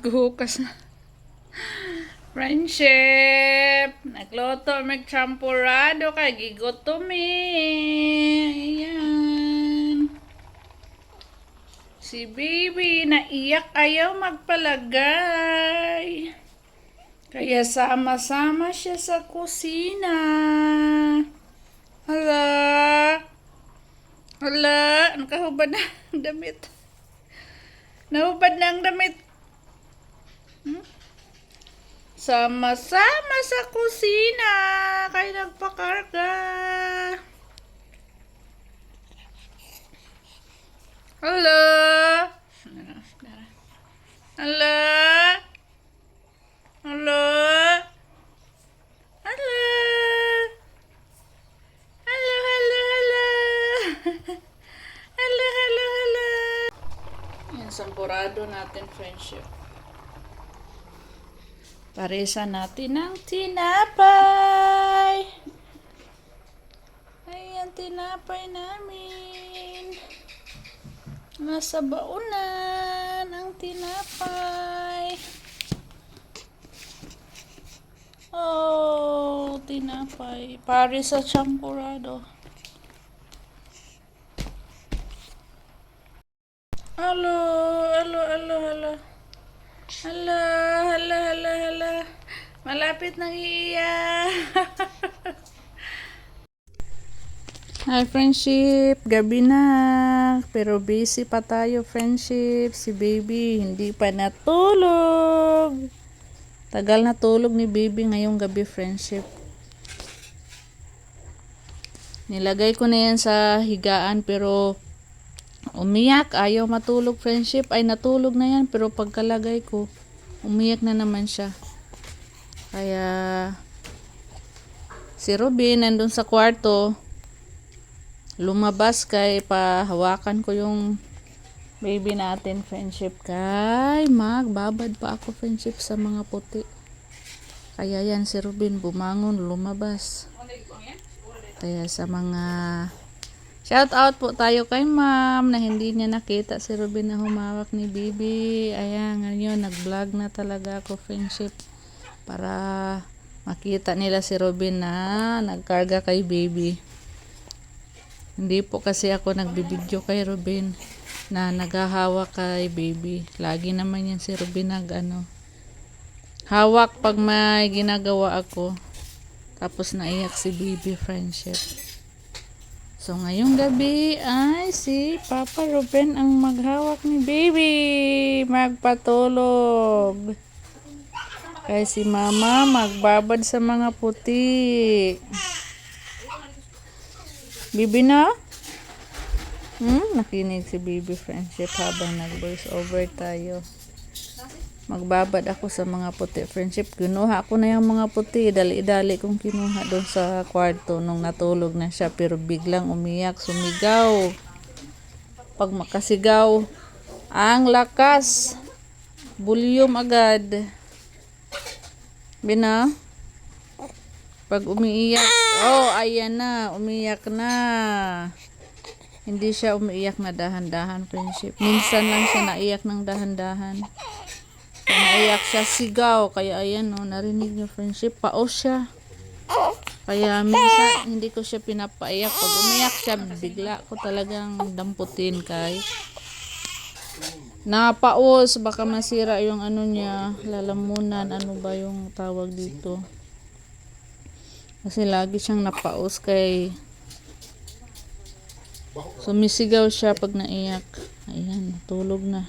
Naghuhukas na. Friendship! Nagluto, mag-champurado kay gigutom eh. Ayan. Si baby, naiyak ayaw magpalagay. Kaya sama-sama siya sa kusina. Hala! Hala! Nakahubad na ang damit. Nahubad na ang damit. Sama-sama sa kusina. Kaya nagpakarga. Hala! Hala! Hala! Hala! Hala, hala, hala! Hala, hala, hala! Yan, sampurado natin, friendship. Paresa natin ng tinapay. Ayan, tinapay namin. Nasa baunan ang tinapay. Oh, tinapay. Paresa champurado. Alo, alo, alo, alo. Hala, hala, hala, hala. Malapit nang iiyak. Hi, friendship. Gabi na. Pero busy pa tayo, friendship. Si baby, hindi pa natulog. Tagal na tulog ni baby ngayong gabi, friendship. Nilagay ko na yan sa higaan, pero umiyak. Ayaw matulog, friendship. Ay, natulog na yan. Pero pagkalagay ko, umiyak na naman siya. Kaya, si Robin, nandun sa kwarto, lumabas kay pahawakan ko yung baby natin, friendship. Kay magbabad pa ako, friendship, sa mga puti. Kaya yan, si Robin bumangon, lumabas. Kaya sa mga shout out po tayo kay ma'am na hindi niya nakita si Robin na humawak ni baby. Ayan, ngayon nag-vlog na talaga ako, friendship, para makita nila si Robin na nagkarga kay baby. Hindi po kasi ako nagbibideo kay Robin na naghahawak kay baby. Lagi naman yan si Robin hawak pag may ginagawa ako. Tapos naiyak si baby, friendship. So ngayong gabi ay si Papa Robin ang maghawak ni baby. Magpatulog. Kaya si mama magbabad sa mga puti. Bibi na? Nakinig si baby, friendship, habang nag-voice over tayo. Magbabad ako sa mga puti, friendship. Kinuha ko na yung mga puti. Dali-dali kong kinuha doon sa kwarto nung natulog na siya. Pero biglang umiyak, sumigaw. Pag makasigaw, ang lakas. Volume agad. Bina? Pag umiiyak, oh, ayan na, umiyak na. Hindi siya umiiyak na dahan-dahan, friendship. Minsan lang siya naiyak ng dahan-dahan. Pag naiyak siya, sigaw. Kaya ayan, oh, narinig niyo, friendship, paos siya. Kaya minsan, hindi ko siya pinapaiyak. Pag umiyak siya, bigla ko talagang damputin kay napaos. Baka masira yung niya, lalamunan, ano ba yung tawag dito. Kasi lagi siyang napaos kay sumisigaw siya pag naiyak. Ayan, tulog na.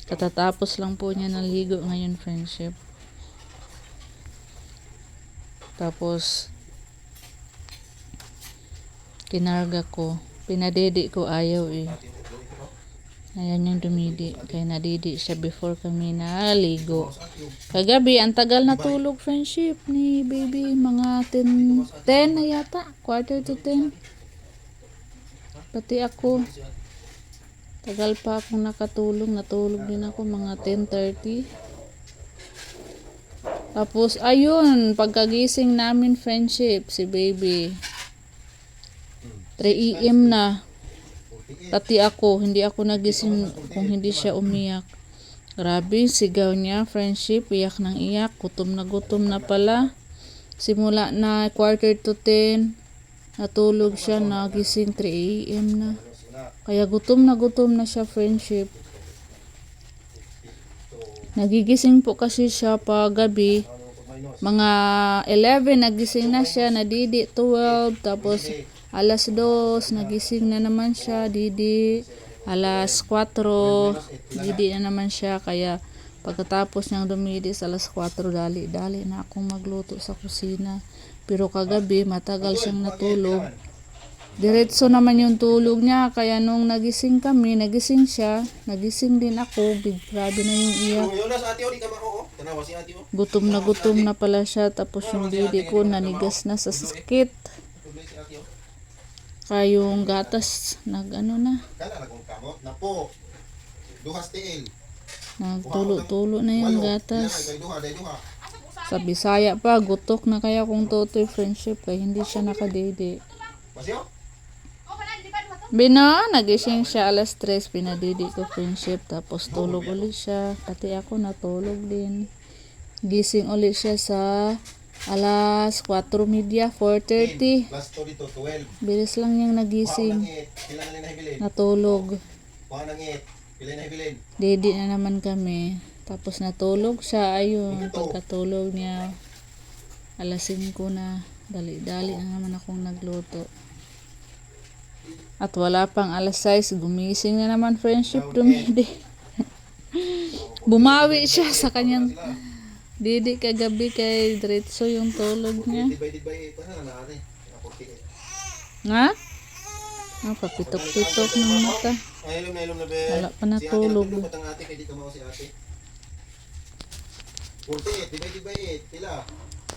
Katatapos lang po niya naligo ngayon, friendship. Tapos kinarga ko. Pinadede ko, ayaw eh. Ayan yung dumidi. Kaya nadidi siya before kami naligo. Kagabi, ang tagal na tulog, friendship, ni baby. Mga 10 na yata. Quarter to 10. Pati ako. Tagal pa akong nakatulog. Natulog din ako mga 10:30. Tapos, ayun. Pagkagising namin, friendship, si baby. 3 AM na. Pati ako, hindi ako nagising kung hindi siya umiyak. Grabe, sigaw niya, friendship, iyak ng iyak, gutom na pala. Simula na 9:45, natulog siya, nagising 3 a.m. na. Kaya gutom na siya, friendship. Nagigising po kasi siya pag gabi. Mga 11, nagising na siya, nadidi 12, tapos alas 2, nagising na naman siya, didi. Alas 4, didi na naman siya, kaya pagkatapos niyang dumidi sa alas 4, dali na akong magluto sa kusina. Pero kagabi, matagal siyang natulog. Diretso naman yung tulog niya, kaya nung nagising kami, nagising siya, nagising din ako, grabe na yung iyak. Gutom na pala siya, tapos yung didi ko nanigas na sa sakit. Kaya yung gatas, nagtulo-tulo na yung gatas. Sa Bisaya pa, gutok na kaya kung toto'y friendship, kaya hindi siya nakadede. Bino, nagising siya alas 3, pinadidi ko friendship, tapos tulog ulit siya, pati ako natulog din. Gising ulit siya sa alas 4:30, 4:30. Bilis lang niyang nagising, natulog. Didi na naman kami, tapos natulog siya, ayun, pagkatulog niya, alas 5 na, dali-dali na naman akong nagluto. At wala pang alas 6, gumising na naman friendship, dumidi. Bumawi siya sa kanyang didi kagabi, kay diretso yung tulog niya. Nga? Papitok-pitok ng mata. Wala pa natulog.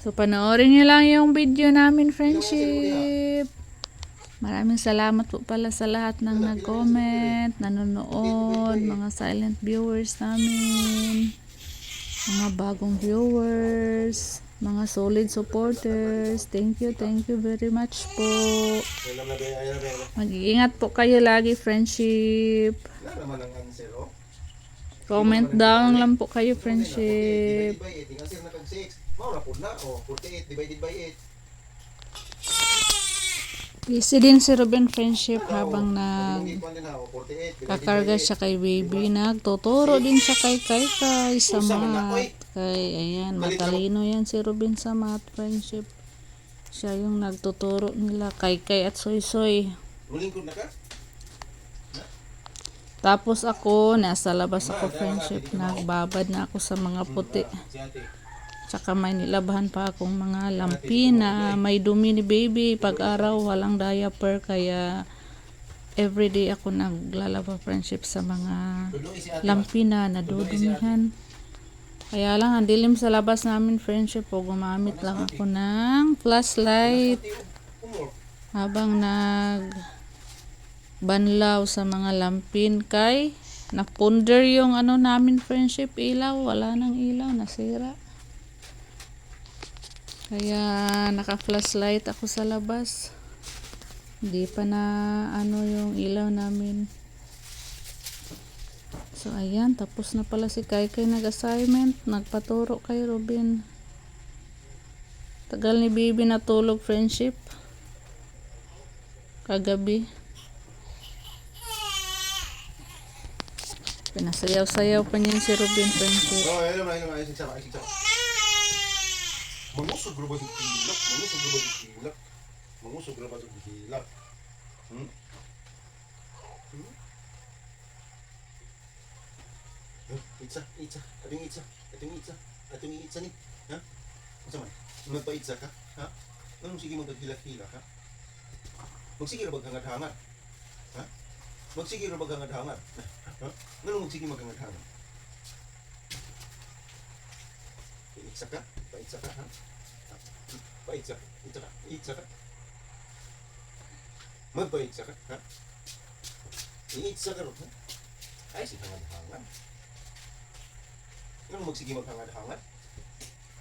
So panoorin niyo lang yung video namin, friendship. Maraming salamat po pala sa lahat ng nag-comment, nanonood, mga silent viewers namin, mga bagong viewers, mga solid supporters. Thank you very much po. Mag-iingat po kayo lagi, friendship. Comment down lang po kayo, friendship. Busy din si Ruben, friendship, habang kakarga siya kay baby. Nagtuturo din siya kay sa math. Ayan, matalino yan si Ruben sa math, friendship. Siya yung nagtuturo nila, kay at soy. Tapos ako, nasa labas ako, friendship. Nagbabad na ako sa mga puti. Tsaka may nilabahan pa akong mga lampi na may dumi ni baby. Pag-araw, walang diaper, kaya everyday ako naglalaba, friendship, sa mga lampi na nadudumihan. Kaya lang, ang dilim sa labas namin, friendship, o gumamit lang ako ng flashlight habang banlaw sa mga lampin, kay napunder yung namin, friendship, ilaw. Wala nang ilaw, nasira. Kaya naka-flashlight ako sa labas. Hindi pa na yung ilaw namin. So ayan, tapos na pala si Kai nag-assignment, nagpaturo kay Robin. Tagal ni baby natulog, friendship, kagabi. Pinasayaw-sayaw pa niyan si Robin, friendship. Mangusog ba yung hilak? Mangusog ba yung hilak? Itza. Ating itza ni. Ha? Ano man? Magpa-itza ka? Ha? Anong sige magagilak-hilak, ha? Magsige ra baghangat-hangat. Ha? Magsige ra baghangat-hangat. Ha? Anong magsige maghangat-hangat? Itza ka? Pa-itza ka, ha? Itza ka. Magpa-itza ka, ha? Itza ka ro, ha? Ay, si hangad-hangad. Anong magsige maghangad-hangad?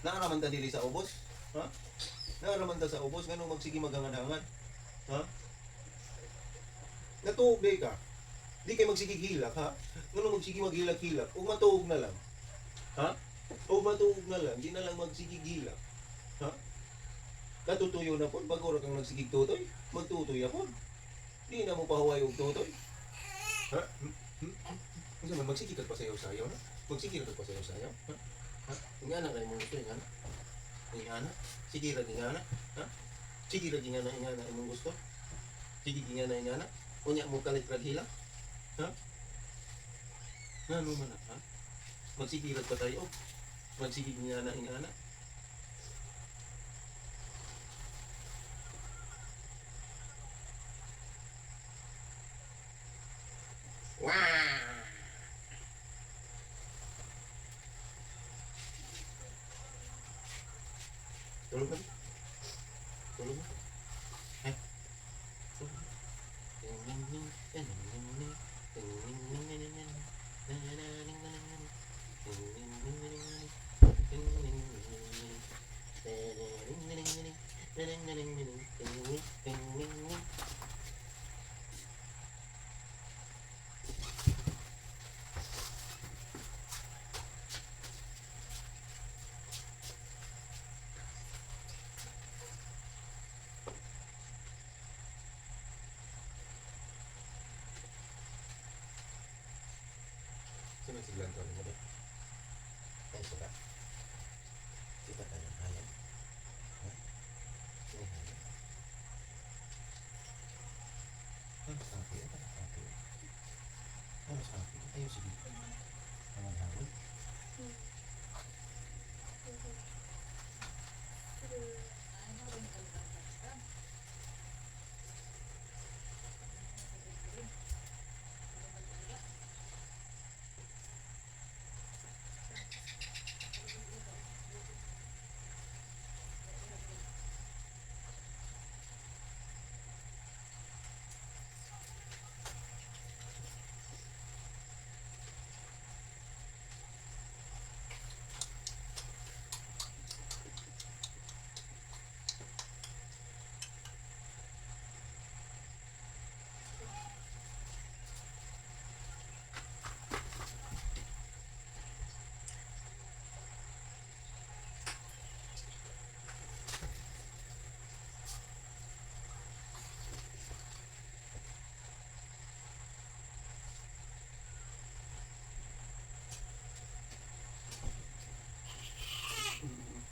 Naaraman ta dili sa ubos? Ha? Naaraman ta sa ubos, anong magsige maghangad-hangad? Ha? Natuog day ka. Di kayo magsigigilak, ha? Ngano magsigi maghilak-hilak? O matuog na lang. Ha? O matuog na lang, di na lang magsigigilak. Ha? Natutuyo na po, bago ra kang nagsigig tutoy, magtutoy na po. Di na mo pahuway og tutoy. Ha? Kasi man magsigi ka pa sayaw-sayaw, ha? Magsigi ka pa sayaw-sayaw, ha? Ha? Ingana kayo mong gusto, ingana? Ingana? Sige ra ingana, ha? Sige ra ingana imong gusto. Sige ingana. Unya mo kalit rag hila. Ha? Ngano man ha? Magsigi ra pa tayo. Magsigi ingana. Wow! Tulog ka? Tulog ka? Ha? Tulog ka? Sino si Glenn Torres mo ba? Ay, suka. Kita ka ng hayang. Ha? Sino yung hayang? Ano sa akin? Ano sa akin? Ayaw sige. Ang hangin.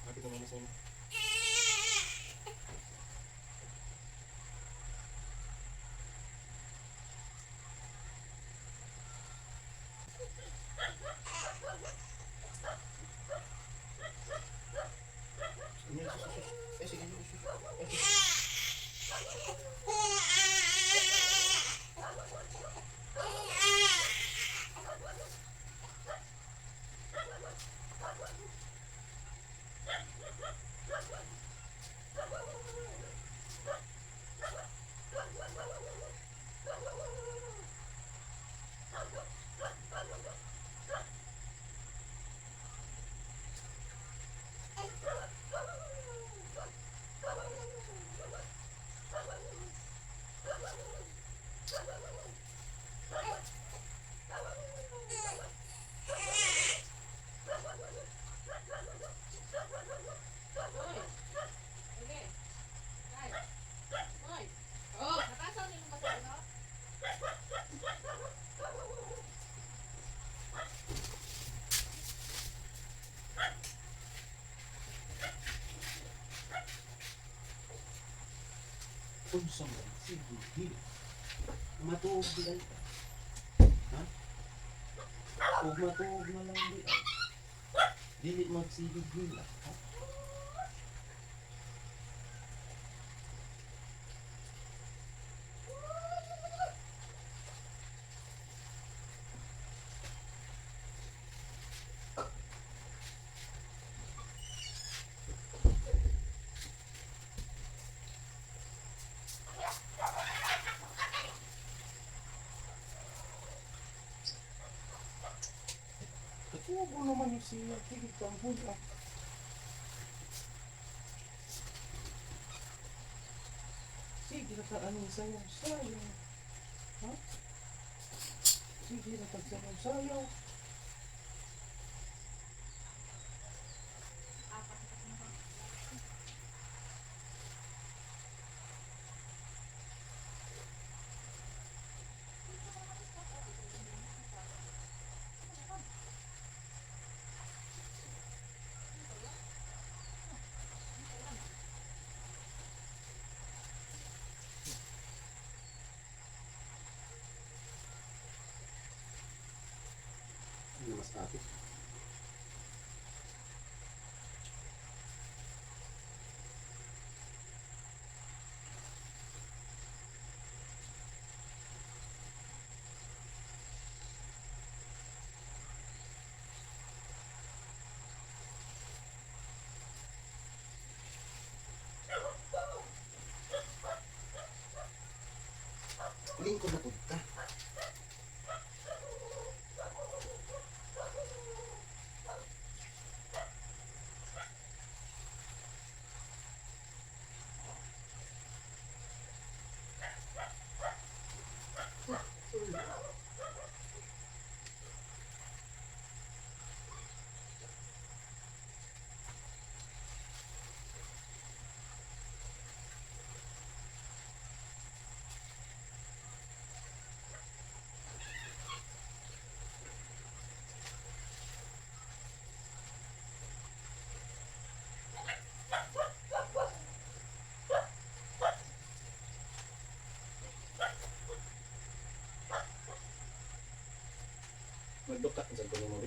Happy ka muna sa'yo. Eh, sige. Unsa man sige dili matuog di ay ha ug matuog na lang di ay dili magsigig nila ha Tubo naman yung siya, tigit kang bula. Sige, nakaan yung sayang. Ha? Sige na tagsayaw-sayaw. Ano mas ate? Lingkod na punta. Magduka sa kuno mo.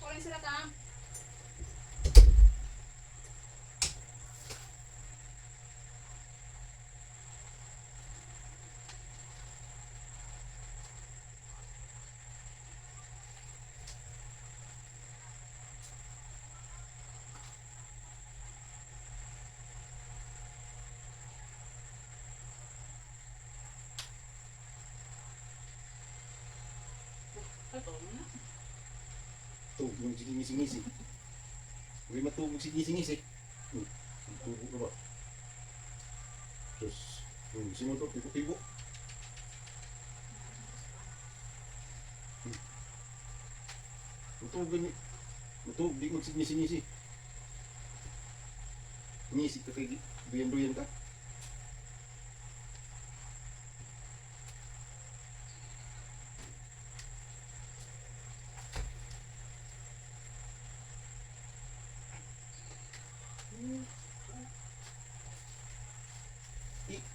Kunin sila ka. Ito na. Tuh, yung ngisi-ngisi. Huwag matubog si ngisi-ngisi. Tubo na ba? Terus, sino to? Tibo-tibo. Matubog ganyan. Matubog, di magsingisi-ngisi. Ngisi ka kay duyan-duyan ka.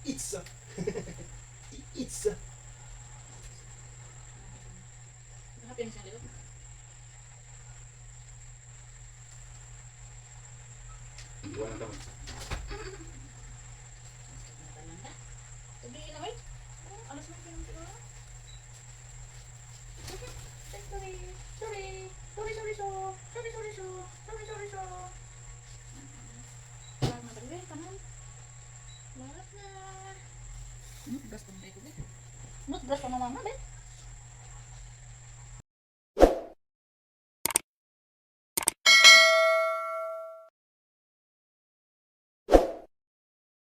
Itza. Itza. Happy na siya dito. Iwan ang taman. Sabi na ba? Alas na pinong siguro. Sorry. Lahat na talaga eh, kanan. Lahat na. Nutbrush pa na tayo ko, be. Nutbrush pa na mama, be.